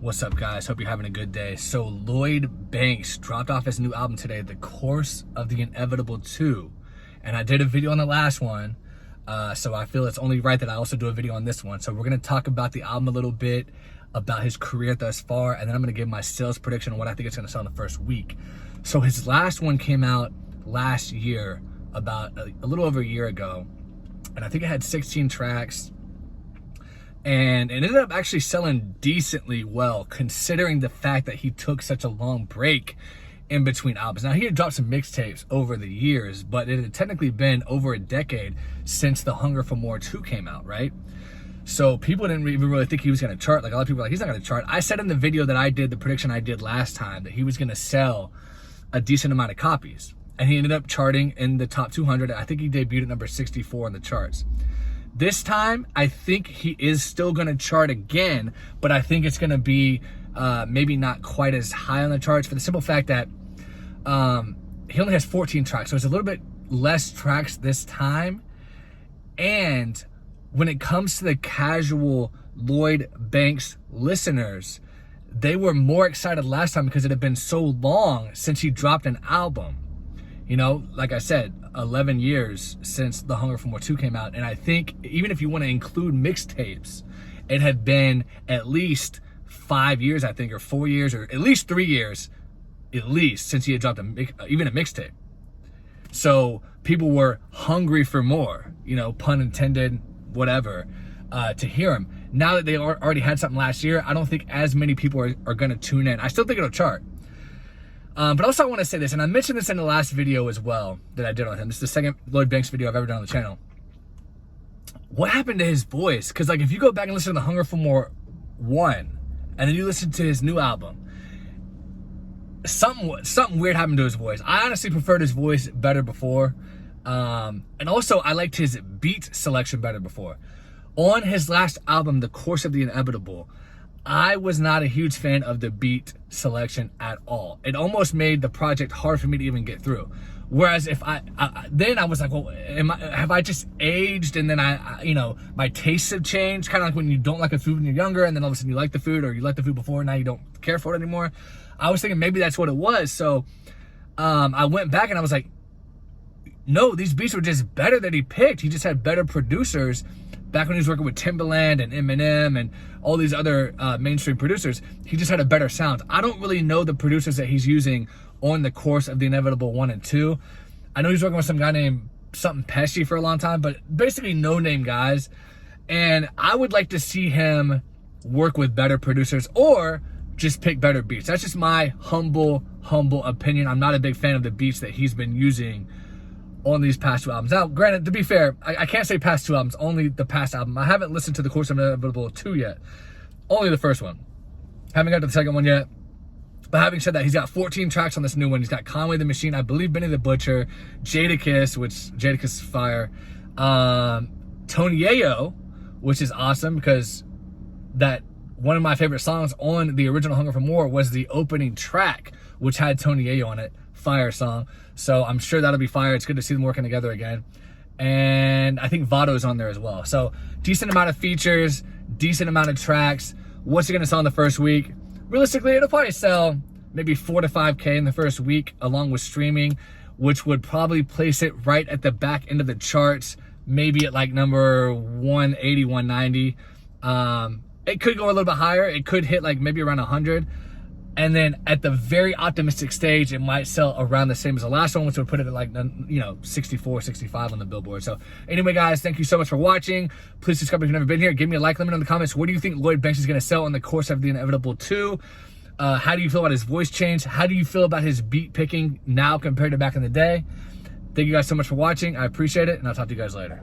What's up, guys? Hope you're having a good day. So Lloyd Banks dropped off his new album today, The Course of the Inevitable 2. And I did a video on the last one, so I feel it's only right that I also do a video on this one. So we're going to talk about the album a little bit, about his career thus far, and then I'm going to give my sales prediction on what I think it's going to sell in the first week. So his last one came out last year, about a little over a year ago, and I think it had 16 tracks. And it ended up actually selling decently well, considering the fact that he took such a long break in between albums. Now, he had dropped some mixtapes over the years, but it had technically been over a decade since The Hunger for More 2 came out, right? So people didn't even really think he was going to chart. Like, a lot of people were like, he's not going to chart. I said in the video that I did, the prediction I did last time, that he was going to sell a decent amount of copies. And he ended up charting in the top 200. I think he debuted at number 64 on the charts. This time, I think he is still going to chart again, but I think it's going to be maybe not quite as high on the charts for the simple fact that he only has 14 tracks, so it's a little bit less tracks this time. And when it comes to the casual Lloyd Banks listeners, they were more excited last time because it had been so long since he dropped an album. You know, like I said, 11 years since The Hunger for More 2 came out. And I think even if you want to include mixtapes, it had been at least 5 years, I think, or 4 years, or at least 3 years, at least, since he had dropped even a mixtape. So people were hungry for more, you know, pun intended, whatever, to hear him. Now that they already had something last year, I don't think as many people are going to tune in. I still think it'll chart. But also I want to say this, and I mentioned this in the last video as well that I did on him. This is the second Lloyd Banks video I've ever done on the channel. What happened to his voice? Because like if you go back and listen to The Hunger for More 1, and then you listen to his new album, something weird happened to his voice. I honestly preferred his voice better before. And also I liked his beat selection better before. On his last album, The Course of the Inevitable, I was not a huge fan of the beat selection at all. It almost made the project hard for me to even get through. Whereas if then I was like, well, have I just aged? And then you know, my tastes have changed. Kind of like when you don't like a food when you're younger, and then all of a sudden you like the food, or you liked the food before, and now you don't care for it anymore. I was thinking maybe that's what it was. So I went back and I was like, no, these beats were just better that he picked. He just had better producers. Back when he was working with Timbaland and Eminem and all these other mainstream producers, he just had a better sound. I don't really know the producers that he's using on The Course of the Inevitable 1 and 2. I know he's working with some guy named something Pesci for a long time, but basically no-name guys. And I would like to see him work with better producers or just pick better beats. That's just my humble opinion. I'm not a big fan of the beats that he's been using on these past two albums. Now, granted, to be fair, I can't say past two albums, only the past album. I haven't listened to The Course of the Inevitable 2 yet. Only the first one. Haven't got to the second one yet. But having said that, he's got 14 tracks on this new one. He's got Conway the Machine, I believe Benny the Butcher, Jadakiss, which Jadakiss is fire, Tony Yayo, which is awesome because that one of my favorite songs on the original Hunger for More was the opening track, which had Tony Yayo on it. Fire song. So I'm sure that'll be fire. It's good to see them working together again. And I think Vado's on there as well. So decent amount of features, decent amount of tracks. What's it going to sell in the first week? Realistically, it'll probably sell maybe 4 to 5K in the first week, along with streaming, which would probably place it right at the back end of the charts, maybe at like number 180, 190. It could go a little bit higher. It could hit like maybe around 100. And then at the very optimistic stage, it might sell around the same as the last one, which would put it at like, you know, 64, 65 on the Billboard. So anyway, guys, thank you so much for watching. Please subscribe if you've never been here. Give me a like. Let me know in the comments, what do you think Lloyd Banks is going to sell in The Course of the Inevitable 2? How do you feel about his voice change? How do you feel about his beat picking now compared to back in the day? Thank you guys so much for watching. I appreciate it, and I'll talk to you guys later.